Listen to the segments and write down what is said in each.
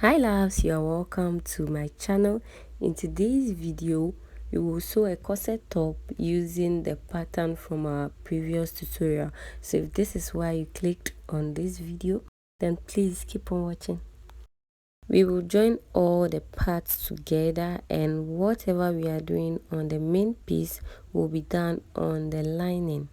Hi loves, you are welcome to my channel. In today's video we will sew a corset top using the pattern from our previous tutorial. So if this is why you clicked on this video, then please keep on watching. We will join all the parts together, and whatever we are doing on the main piece will be done on the lining.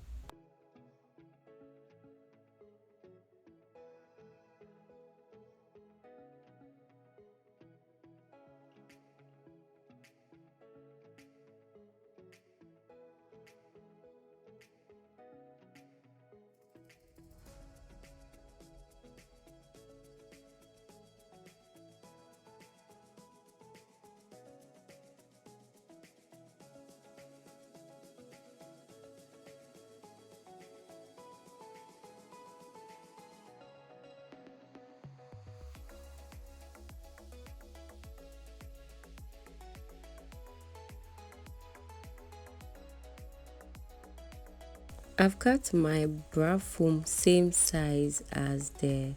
I've cut my bra foam same size as the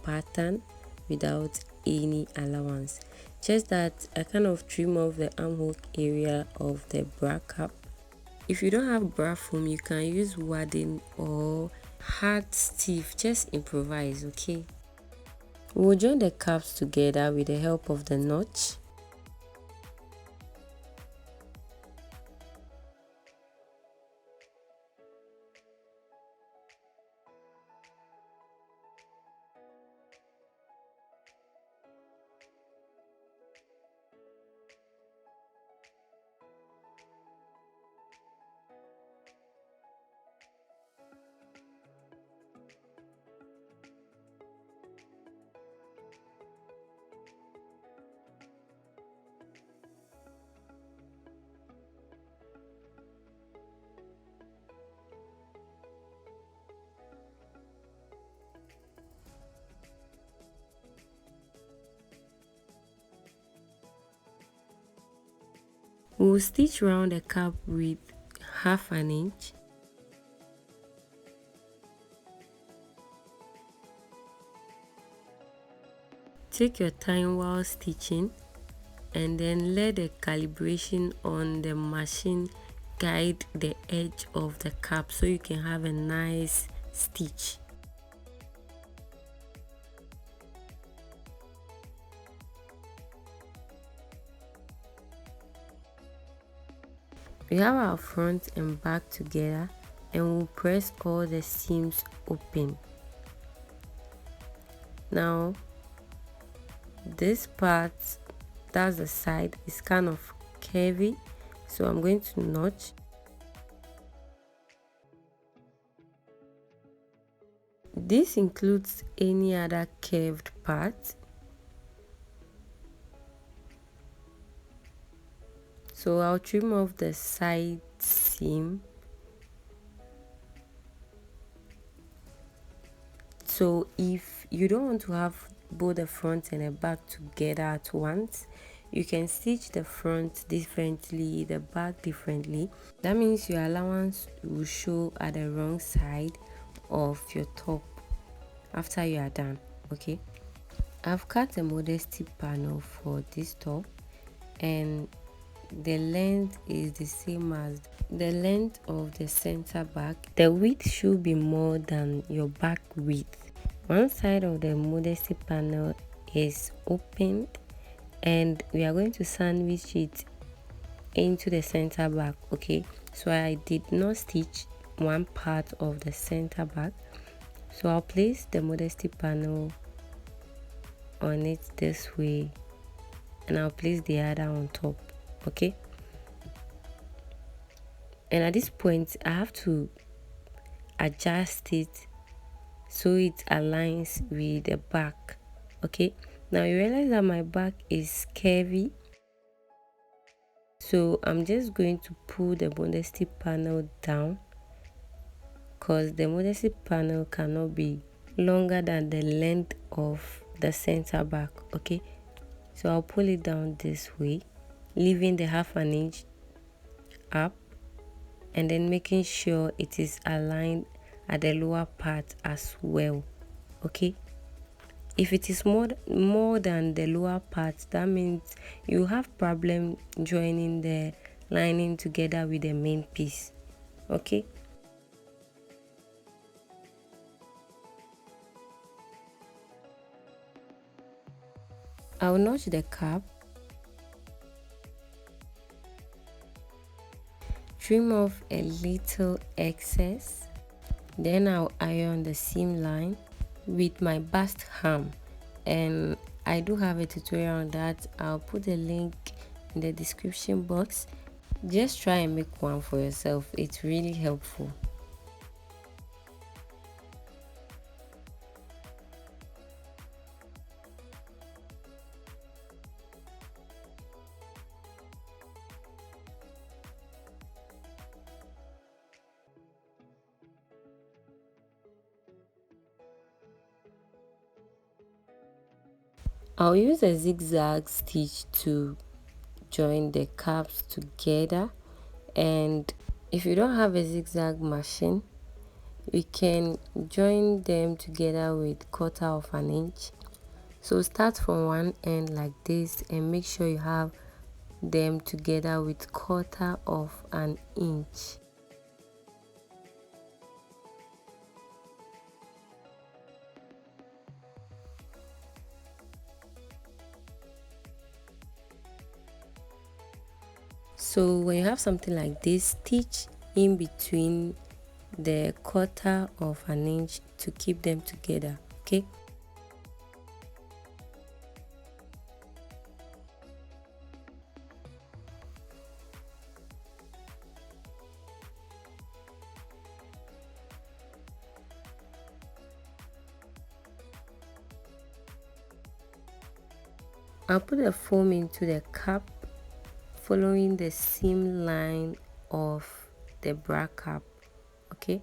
pattern without any allowance, just that I kind of trim off the armhole area of the bra cap. If you don't have bra foam, you can use wadding or hard stiff, just improvise. Okay, we'll join the caps together with the help of the notch. We'll stitch around the cap with 1/2 inch. Take your time while stitching, and then let the calibration on the machine guide the edge of the cap so you can have a nice stitch. We have our front and back together, and we'll press all the seams open. Now this part, that's the side, is kind of curvy, so I'm going to notch. This includes any other curved part. So I'll trim off the side seam. So if you don't want to have both the front and the back together at once, you can stitch the front differently, the back differently. That means your allowance will show at the wrong side of your top after you are done. Okay, I've cut a modesty panel for this top, and the length is the same as the length of the center back. The width should be more than your back width. One side of the modesty panel is opened, and we are going to sandwich it into the center back. Okay, so I did not stitch one part of the center back, so I'll place the modesty panel on it this way, and I'll place the other on top. Okay, and at this point I have to adjust it so it aligns with the back. Okay, now you realize that my back is curvy, so I'm just going to pull the modesty panel down, because the modesty panel cannot be longer than the length of the center back. Okay, so I'll pull it down this way, leaving the 1/2 inch up, and then making sure it is aligned at the lower part as well. Okay, If it is more than the lower part, that means you have problem joining the lining together with the main piece. Okay, I'll notch the cap, trim off a little excess, then I'll iron the seam line with my bast ham, and I do have a tutorial on that. I'll put a link in the description box. Just try and make one for yourself, it's really helpful. I'll use a zigzag stitch to join the caps together, and if you don't have a zigzag machine, you can join them together with 1/4 inch. So start from one end like this and make sure you have them together with 1/4 inch. So when you have something like this, stitch in between the 1/4 inch to keep them together. Okay, I'll put a foam into the cap following the seam line of the bra cap. Okay,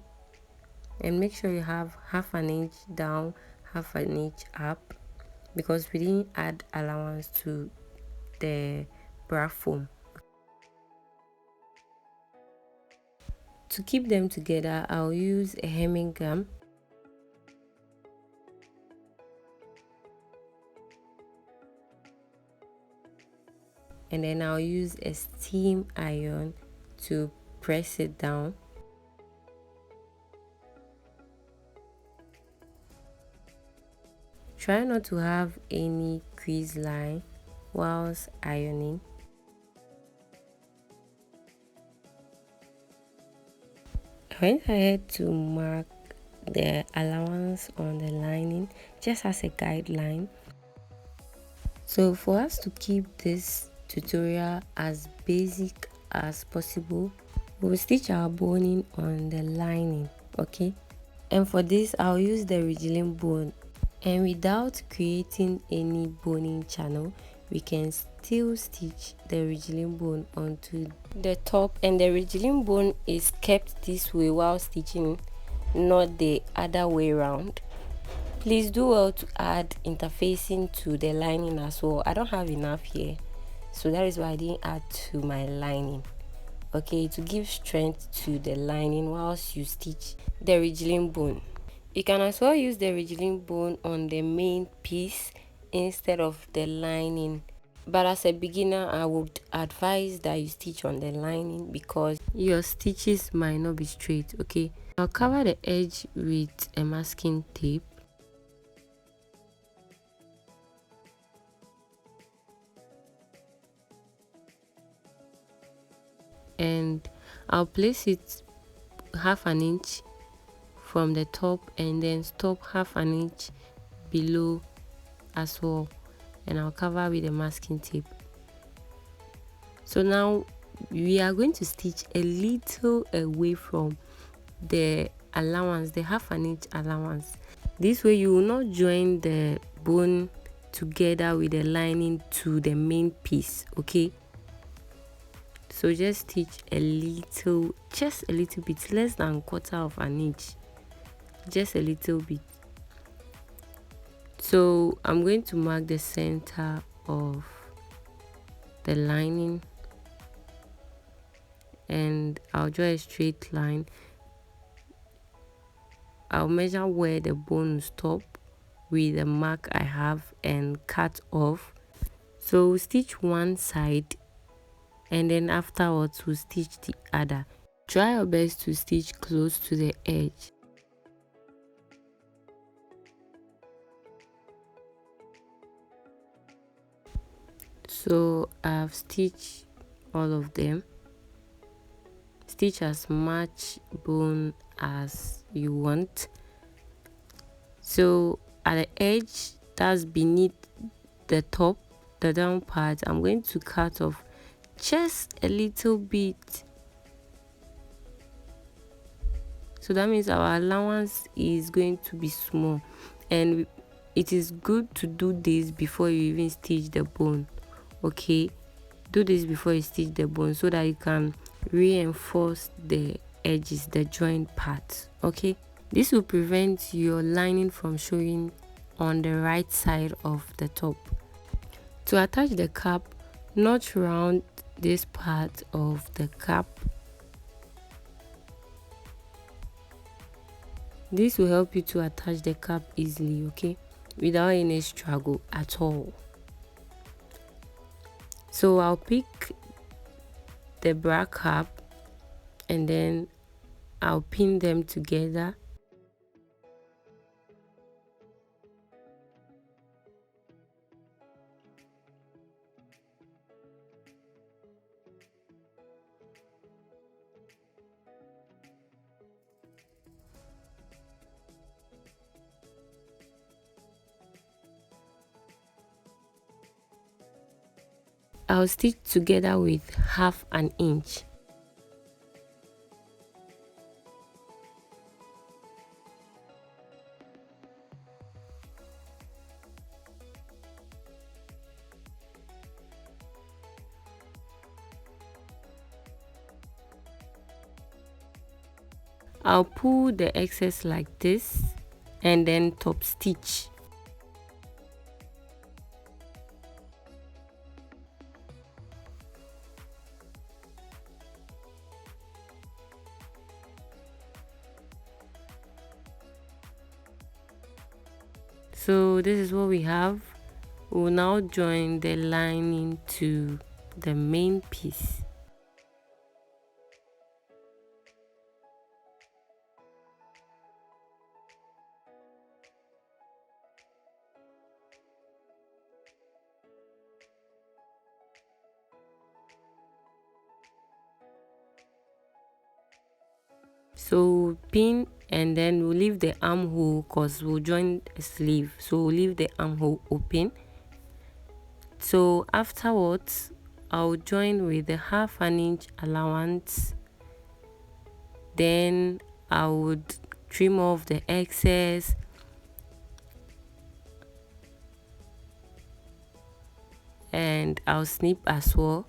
and make sure you have 1/2 inch down, 1/2 inch up, because we didn't add allowance to the bra foam. To keep them together, I'll use a hemming gum, and then I'll use a steam iron to press it down. Try not to have any crease line whilst ironing. I went ahead to mark the allowance on the lining just as a guideline. So for us to keep this tutorial as basic as possible, we'll stitch our boning on the lining. Okay, and for this I'll use the wriggling bone, and without creating any boning channel, we can still stitch the wriggling bone onto the top, and the wriggling bone is kept this way while stitching, not the other way around. Please do well to add interfacing to the lining as well. I don't have enough here, so that is why I didn't add to my lining. Okay, to give strength to the lining whilst you stitch the wriggling bone. You can as well use the wriggling bone on the main piece instead of the lining, but as a beginner I would advise that you stitch on the lining because your stitches might not be straight. Okay, I'll cover the edge with a masking tape, and I'll place it 1/2 inch from the top and then stop 1/2 inch below as well, and I'll cover with a masking tape. So now we are going to stitch a little away from the allowance, the 1/2 inch allowance. This way you will not join the bone together with the lining to the main piece. Okay, so just stitch a little, just a little bit, less than 1/4 inch, just a little bit. So I'm going to mark the center of the lining, and I'll draw a straight line. I'll measure where the bone will stop with the mark I have and cut off. So we'll stitch one side and then afterwards we'll stitch the other. Try your best to stitch close to the edge. So I've stitched all of them. Stitch as much bone as you want. So at the edge, that's beneath the top, the down part, I'm going to cut off just a little bit. So that means our allowance is going to be small, and it is good to do this before you even stitch the bone. Okay, do this before you stitch the bone so that you can reinforce the edges, the joint part. Okay, this will prevent your lining from showing on the right side of the top. To attach the cap, notch round this part of the cap. This will help you to attach the cap easily, okay, without any struggle at all. So I'll pick the bra cap and then I'll pin them together. I'll stitch together with 1/2 inch. I'll pull the excess like this and then top stitch. So this is what we have. We'll now join the lining to the main piece. So pin and then we'll leave the armhole because we'll join a sleeve, so we'll leave the armhole open. So afterwards I'll join with the 1/2 inch allowance, then I would trim off the excess and I'll snip as well.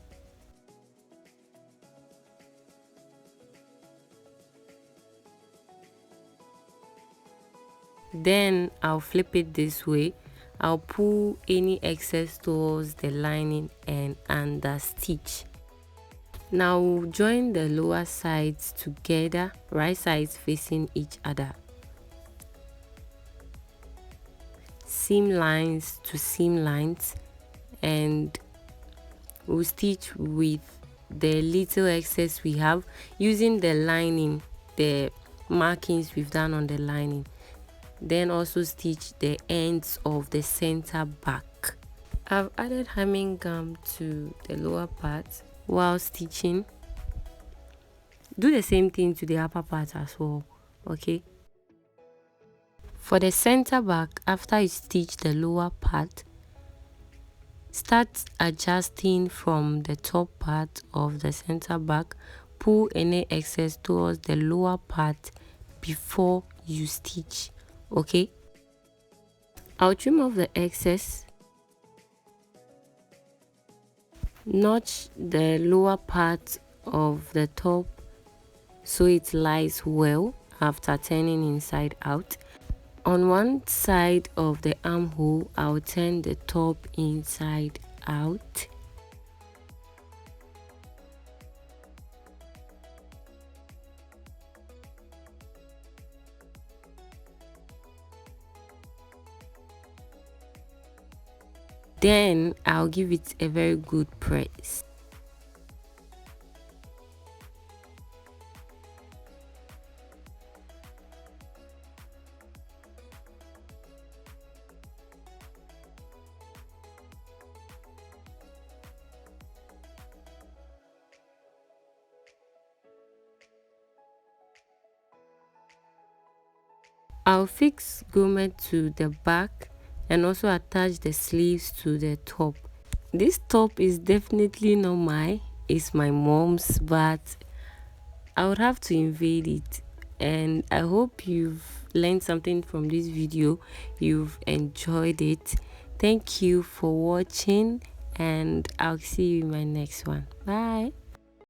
Then I'll flip it this way. I'll pull any excess towards the lining and under stitch. Now we'll join the lower sides together, right sides facing each other. Seam lines to seam lines, and we'll stitch with the little excess we have using the lining, the markings we've done on the lining. Then also stitch the ends of the center back. I've added hemming gum to the lower part while stitching. Do the same thing to the upper part as well, okay? For the center back, after you stitch the lower part, start adjusting from the top part of the center back. Pull any excess towards the lower part before you stitch, okay? I'll trim off the excess, notch the lower part of the top so it lies well after turning inside out. On one side of the armhole, I'll turn the top inside out. then I'll give it a very good press. I'll fix grommet to the back and also attach the sleeves to the top. This top is definitely not mine, it's my mom's, but I would have to invade it. And I hope you've learned something from this video, you've enjoyed it. Thank you for watching, and I'll see you in my next one. Bye.